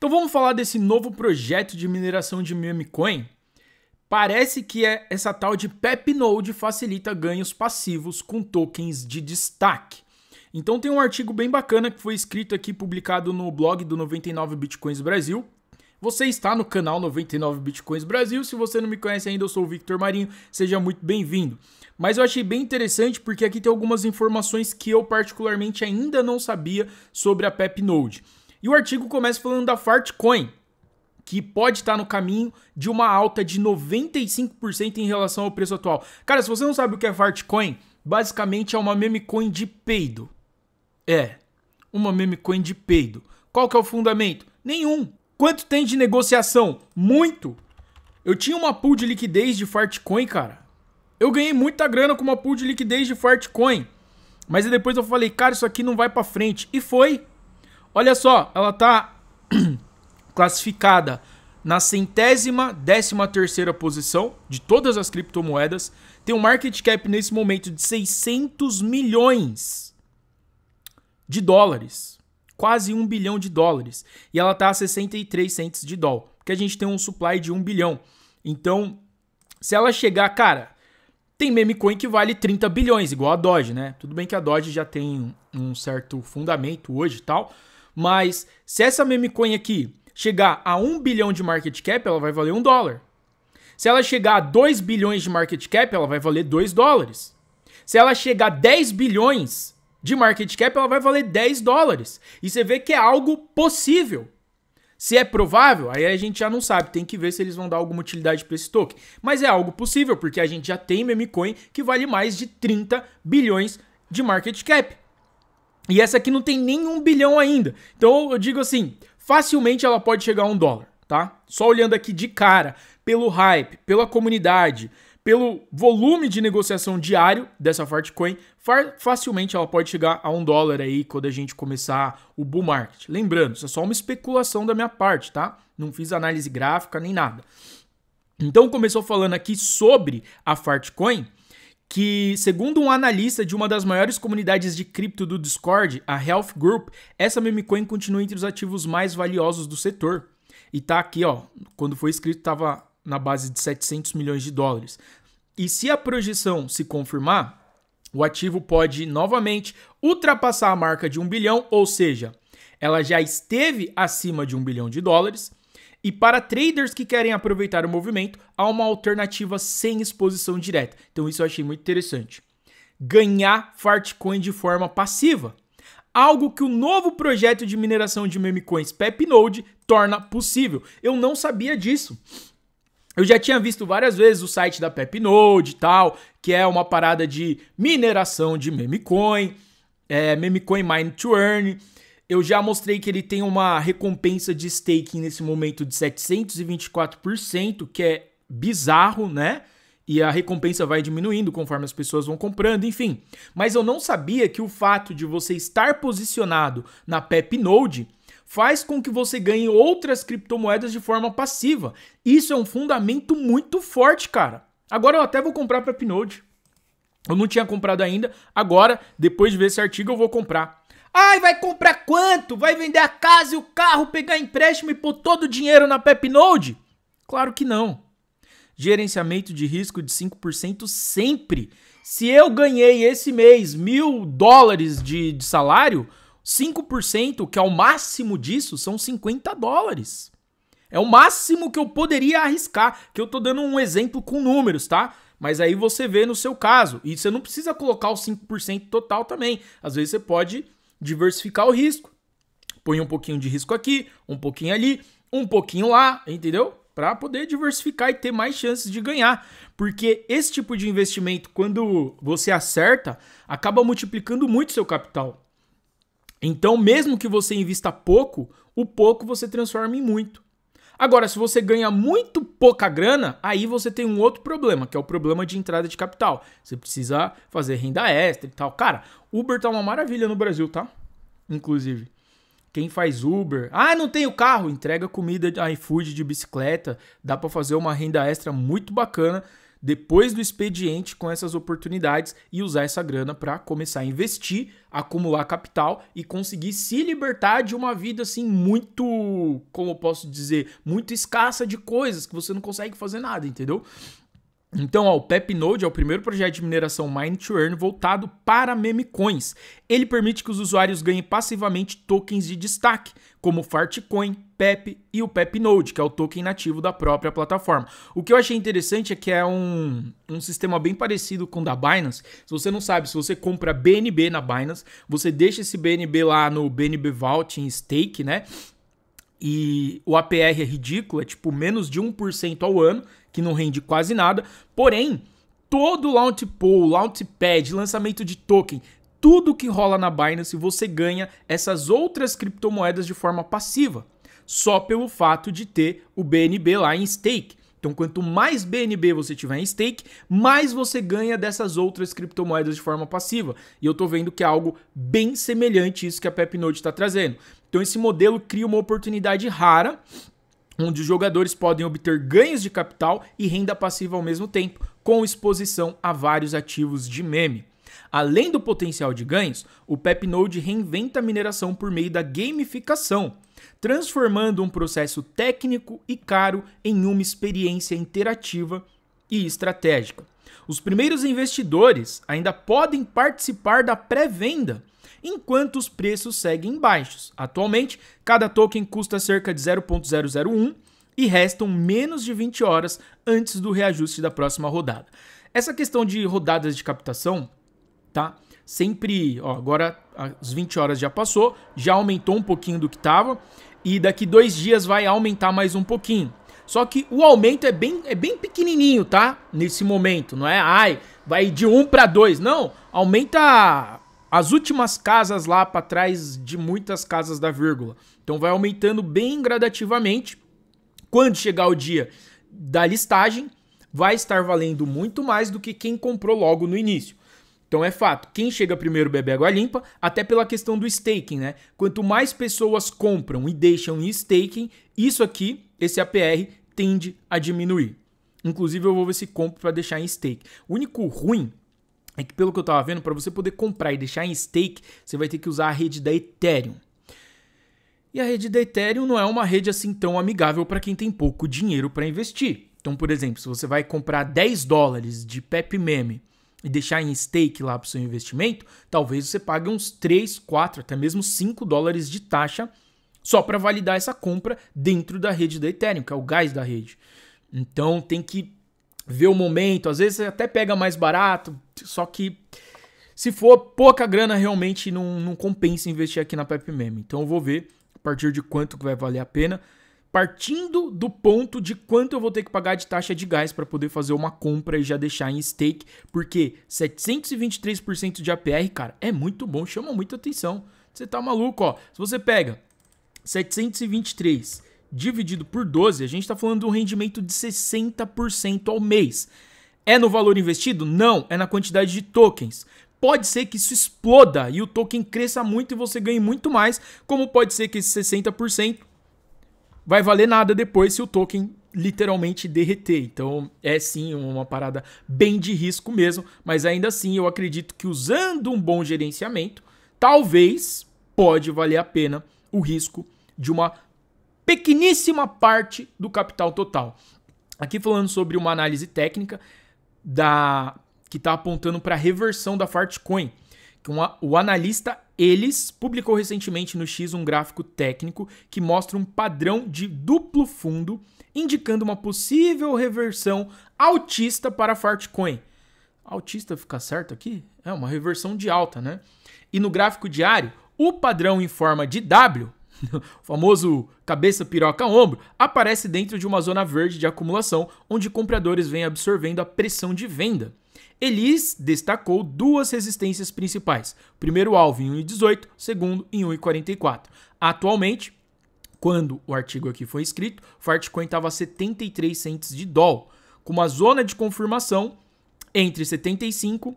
Então vamos falar desse novo projeto de mineração de meme coin. Parece que essa tal de Pepnode facilita ganhos passivos com tokens de destaque. Então tem um artigo bem bacana que foi escrito aqui, publicado no blog do 99 Bitcoins Brasil. Você está no canal 99 Bitcoins Brasil. Se você não me conhece ainda, eu sou o Victor Marinho. Seja muito bem-vindo. Mas eu achei bem interessante porque aqui tem algumas informações que eu particularmente ainda não sabia sobre a Pepnode. E o artigo começa falando da Fartcoin, que pode estar no caminho de uma alta de 95% em relação ao preço atual. Cara, se você não sabe o que é Fartcoin, basicamente é uma meme coin de peido. Uma meme coin de peido. Qual que é o fundamento? Nenhum. Quanto tem de negociação? Muito. Eu tinha uma pool de liquidez de Fartcoin, cara. Eu ganhei muita grana com uma pool de liquidez de Fartcoin. Mas aí depois eu falei, cara, isso aqui não vai pra frente. E foi. Olha só, ela tá classificada na 113ª posição de todas as criptomoedas. Tem um market cap nesse momento de 600 milhões de dólares. Quase 1 bilhão de dólares. E ela tá a 63 cents de dólar. Porque a gente tem um supply de 1 bilhão. Então, se ela chegar, cara, tem meme coin que vale 30 bilhões, igual a Doge, né? Tudo bem que a Doge já tem um certo fundamento hoje e tal. Mas se essa meme coin aqui chegar a 1 bilhão de market cap, ela vai valer $1. Se ela chegar a 2 bilhões de market cap, ela vai valer $2. Se ela chegar a 10 bilhões de market cap, ela vai valer $10. E você vê que é algo possível. Se é provável, aí a gente já não sabe. Tem que ver se eles vão dar alguma utilidade para esse token. Mas é algo possível, porque a gente já tem meme coin que vale mais de 30 bilhões de market cap. E essa aqui não tem nem 1 bilhão ainda. Então eu digo assim, facilmente ela pode chegar a $1, tá? Só olhando aqui de cara, pelo hype, pela comunidade, pelo volume de negociação diário dessa Fartcoin, facilmente ela pode chegar a $1 aí quando a gente começar o bull market. Lembrando, isso é só uma especulação da minha parte, tá? Não fiz análise gráfica nem nada. Então começou falando aqui sobre a Fartcoin, que segundo um analista de uma das maiores comunidades de cripto do Discord, a Health Group, essa meme coin continua entre os ativos mais valiosos do setor. E tá aqui, ó, quando foi escrito tava na base de 700 milhões de dólares. E se a projeção se confirmar, o ativo pode novamente ultrapassar a marca de 1 bilhão, ou seja, ela já esteve acima de 1 bilhão de dólares. E para traders que querem aproveitar o movimento, há uma alternativa sem exposição direta. Então isso eu achei muito interessante. Ganhar Fartcoin de forma passiva. Algo que o novo projeto de mineração de meme coins Pepnode torna possível. Eu não sabia disso. Eu já tinha visto várias vezes o site da Pepnode e tal, que é uma parada de mineração de meme coin Mine to Earn. Eu já mostrei que ele tem uma recompensa de staking nesse momento de 724%, que é bizarro, né? E a recompensa vai diminuindo conforme as pessoas vão comprando, enfim. Mas eu não sabia que o fato de você estar posicionado na Pepnode faz com que você ganhe outras criptomoedas de forma passiva. Isso é um fundamento muito forte, cara. Agora eu até vou comprar Pepnode. Eu não tinha comprado ainda. Agora, depois de ver esse artigo, eu vou comprar. Ai, vai comprar quanto? Vai vender a casa e o carro, pegar empréstimo e pôr todo o dinheiro na Pepnode? Claro que não. Gerenciamento de risco de 5% sempre. Se eu ganhei esse mês $1.000 de salário, 5%, que é o máximo disso, são $50. É o máximo que eu poderia arriscar, que eu tô dando um exemplo com números, tá? Mas aí você vê no seu caso. E você não precisa colocar os 5% total também. Às vezes você pode diversificar o risco. Põe um pouquinho de risco aqui, um pouquinho ali, um pouquinho lá, entendeu? Para poder diversificar e ter mais chances de ganhar. Porque esse tipo de investimento, quando você acerta, acaba multiplicando muito seu capital. Então, mesmo que você invista pouco, o pouco você transforma em muito. Agora, se você ganha muito pouca grana, aí você tem um outro problema, que é o problema de entrada de capital. Você precisa fazer renda extra e tal. Cara, Uber tá uma maravilha no Brasil, tá? Inclusive. Quem faz Uber... Ah, não tenho carro! Entrega comida de iFood, de bicicleta. Dá pra fazer uma renda extra muito bacana depois do expediente com essas oportunidades e usar essa grana para começar a investir, acumular capital e conseguir se libertar de uma vida assim muito, como eu posso dizer, muito escassa de coisas que você não consegue fazer nada, entendeu? Então, ó, o PepNode é o primeiro projeto de mineração Mine to Earn voltado para meme coins. Ele permite que os usuários ganhem passivamente tokens de destaque, como o Fartcoin, Pep e o PepNode, que é o token nativo da própria plataforma. O que eu achei interessante é que é um sistema bem parecido com o da Binance. Se você não sabe, se você compra BNB na Binance, você deixa esse BNB lá no BNB Vault em stake, né? E o APR é ridículo, é tipo menos de 1% ao ano, que não rende quase nada. Porém, todo launch pool, launchpad, lançamento de token, tudo que rola na Binance, você ganha essas outras criptomoedas de forma passiva, só pelo fato de ter o BNB lá em stake. Então, quanto mais BNB você tiver em stake, mais você ganha dessas outras criptomoedas de forma passiva. E eu tô vendo que é algo bem semelhante a isso que a PepNode está trazendo. Então, esse modelo cria uma oportunidade rara, onde os jogadores podem obter ganhos de capital e renda passiva ao mesmo tempo, com exposição a vários ativos de meme. Além do potencial de ganhos, o PepNode reinventa a mineração por meio da gamificação, transformando um processo técnico e caro em uma experiência interativa e estratégica. Os primeiros investidores ainda podem participar da pré-venda, enquanto os preços seguem baixos. Atualmente, cada token custa cerca de 0,001 e restam menos de 20 horas antes do reajuste da próxima rodada. Essa questão de rodadas de captação, tá? Sempre, ó, agora as 20 horas já passou, já aumentou um pouquinho do que estava e daqui 2 dias vai aumentar mais um pouquinho. Só que o aumento é bem pequenininho, tá? Nesse momento, não é? Vai de 1 para 2, não. Aumenta as últimas casas lá para trás de muitas casas da vírgula. Então vai aumentando bem gradativamente. Quando chegar o dia da listagem, vai estar valendo muito mais do que quem comprou logo no início. Então é fato, quem chega primeiro bebe água limpa, até pela questão do staking, né? Quanto mais pessoas compram e deixam em staking, isso aqui, esse APR, tende a diminuir. Inclusive eu vou ver se compro para deixar em stake. O único ruim é que, pelo que eu tava vendo, para você poder comprar e deixar em stake, você vai ter que usar a rede da Ethereum. E a rede da Ethereum não é uma rede assim tão amigável para quem tem pouco dinheiro para investir. Então, por exemplo, se você vai comprar $10 de PepMeme e deixar em stake lá para o seu investimento, talvez você pague uns 3, 4, até mesmo $5 de taxa só para validar essa compra dentro da rede da Ethereum, que é o gás da rede. Então, tem que ver o momento, às vezes você até pega mais barato, só que se for pouca grana realmente não compensa investir aqui na PepMeme. Então eu vou ver a partir de quanto que vai valer a pena, partindo do ponto de quanto eu vou ter que pagar de taxa de gás para poder fazer uma compra e já deixar em stake, porque 723% de APR, cara, é muito bom, chama muita atenção. Você tá maluco, ó. Se você pega 723 dividido por 12, a gente está falando de um rendimento de 60% ao mês. É no valor investido? Não, é na quantidade de tokens. Pode ser que isso exploda e o token cresça muito e você ganhe muito mais, como pode ser que esse 60% vai valer nada depois se o token literalmente derreter. Então é sim uma parada bem de risco mesmo, mas ainda assim eu acredito que usando um bom gerenciamento, talvez pode valer a pena o risco de uma pequeníssima parte do capital total. Aqui falando sobre uma análise técnica que está apontando para a reversão da Fartcoin. O analista Elis publicou recentemente no X um gráfico técnico que mostra um padrão de duplo fundo, indicando uma possível reversão altista para a Fartcoin. Altista fica certo aqui? É uma reversão de alta, né? E no gráfico diário, o padrão em forma de W, o famoso cabeça, piroca, ombro, aparece dentro de uma zona verde de acumulação, onde compradores vêm absorvendo a pressão de venda. Elis destacou 2 resistências principais. Primeiro alvo em 1,18, segundo em 1,44. Atualmente, quando o artigo aqui foi escrito, o Fartcoin estava a 73 cents de dólar, com uma zona de confirmação entre 75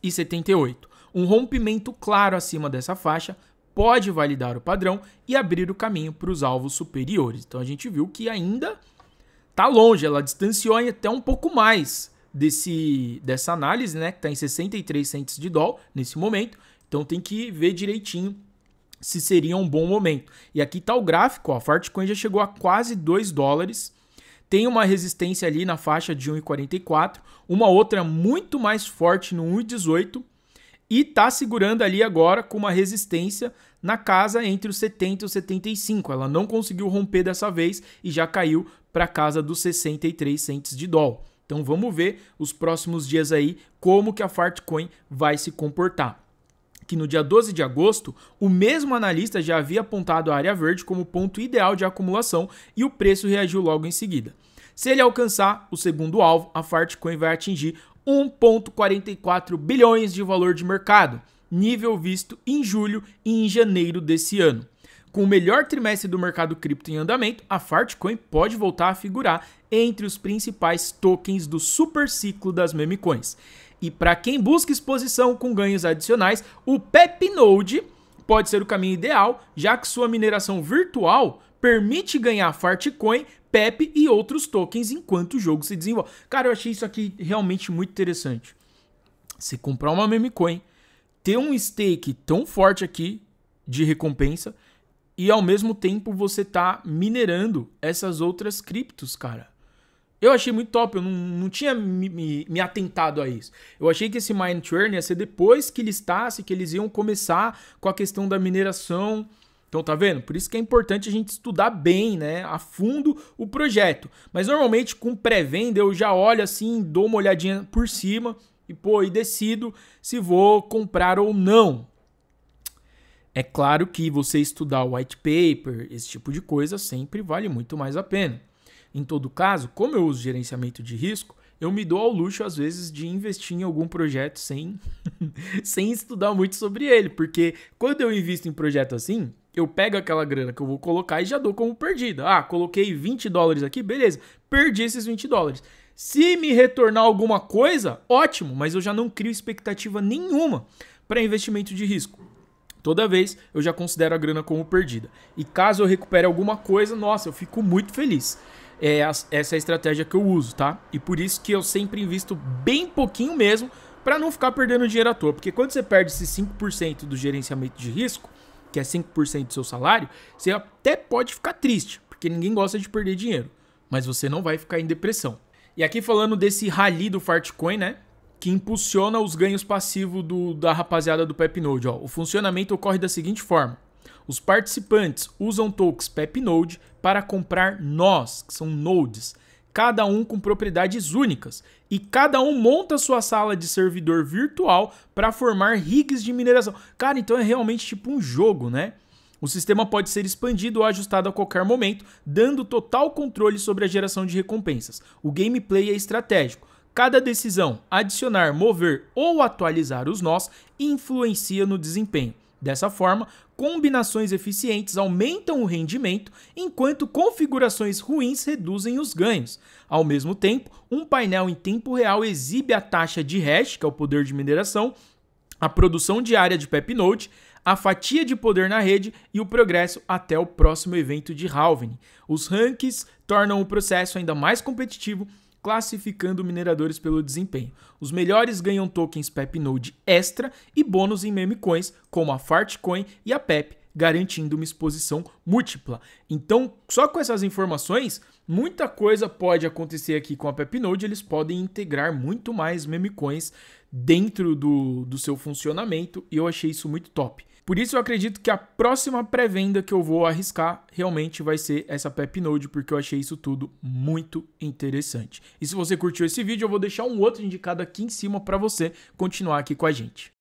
e 78. Um rompimento claro acima dessa faixa pode validar o padrão e abrir o caminho para os alvos superiores. Então a gente viu que ainda está longe, ela distanciou até um pouco mais dessa análise, né, que está em 63 cents de dólar nesse momento. Então tem que ver direitinho se seria um bom momento. E aqui está o gráfico, ó, a Fartcoin já chegou a quase 2 dólares. Tem uma resistência ali na faixa de 1,44, uma outra muito mais forte no 1,18 e está segurando ali agora com uma resistência na casa entre os 70 e os 75. Ela não conseguiu romper dessa vez e já caiu para a casa dos 63 cents de dólar. Então vamos ver os próximos dias aí como que a Fartcoin vai se comportar. Que no dia 12 de agosto, o mesmo analista já havia apontado a área verde como ponto ideal de acumulação e o preço reagiu logo em seguida. Se ele alcançar o segundo alvo, a Fartcoin vai atingir 1,44 bilhões de valor de mercado, nível visto em julho e em janeiro desse ano. Com o melhor trimestre do mercado cripto em andamento, a Fartcoin pode voltar a figurar entre os principais tokens do super ciclo das meme coins. E para quem busca exposição com ganhos adicionais, o Pepnode pode ser o caminho ideal, já que sua mineração virtual permite ganhar Fartcoin, PEP e outros tokens enquanto o jogo se desenvolve. Cara, eu achei isso aqui realmente muito interessante. Você comprar uma meme coin, ter um stake tão forte aqui de recompensa e ao mesmo tempo você tá minerando essas outras criptos, cara. Eu achei muito top, eu não tinha me atentado a isso. Eu achei que esse mine churn ia ser depois que listasse, que eles iam começar com a questão da mineração. Então tá vendo? Por isso que é importante a gente estudar bem, né, a fundo o projeto. Mas normalmente com pré-venda eu já olho assim, dou uma olhadinha por cima e decido se vou comprar ou não. É claro que você estudar o white paper, esse tipo de coisa sempre vale muito mais a pena. Em todo caso, como eu uso gerenciamento de risco, eu me dou ao luxo, às vezes, de investir em algum projeto sem estudar muito sobre ele. Porque quando eu invisto em projeto assim, eu pego aquela grana que eu vou colocar e já dou como perdida. Ah, coloquei 20 dólares aqui, beleza, perdi esses 20 dólares. Se me retornar alguma coisa, ótimo, mas eu já não crio expectativa nenhuma para investimento de risco. Toda vez eu já considero a grana como perdida. E caso eu recupere alguma coisa, nossa, eu fico muito feliz. Essa é a estratégia que eu uso, tá? E por isso que eu sempre invisto bem pouquinho mesmo, para não ficar perdendo dinheiro à toa. Porque quando você perde esses 5% do gerenciamento de risco, que é 5% do seu salário, você até pode ficar triste, porque ninguém gosta de perder dinheiro. Mas você não vai ficar em depressão. E aqui falando desse rally do Fartcoin, né? Que impulsiona os ganhos passivos da rapaziada do Pepnode. Ó. O funcionamento ocorre da seguinte forma. Os participantes usam tokens Pepnode para comprar nós, que são nodes, cada um com propriedades únicas, e cada um monta sua sala de servidor virtual para formar rigs de mineração. Cara, então é realmente tipo um jogo, né? O sistema pode ser expandido ou ajustado a qualquer momento, dando total controle sobre a geração de recompensas. O gameplay é estratégico. Cada decisão, adicionar, mover ou atualizar os nós, influencia no desempenho. Dessa forma, combinações eficientes aumentam o rendimento, enquanto configurações ruins reduzem os ganhos. Ao mesmo tempo, um painel em tempo real exibe a taxa de hash, que é o poder de mineração, a produção diária de Pepnode, a fatia de poder na rede e o progresso até o próximo evento de halving. Os rankings tornam o processo ainda mais competitivo, classificando mineradores pelo desempenho. Os melhores ganham tokens Pepnode extra e bônus em meme coins, como a Fartcoin e a PEP, garantindo uma exposição múltipla. Então, só com essas informações, muita coisa pode acontecer aqui com a Pepnode. Eles podem integrar muito mais meme coins dentro do seu funcionamento e eu achei isso muito top. Por isso eu acredito que a próxima pré-venda que eu vou arriscar realmente vai ser essa Pepnode, porque eu achei isso tudo muito interessante. E se você curtiu esse vídeo, eu vou deixar um outro indicado aqui em cima para você continuar aqui com a gente.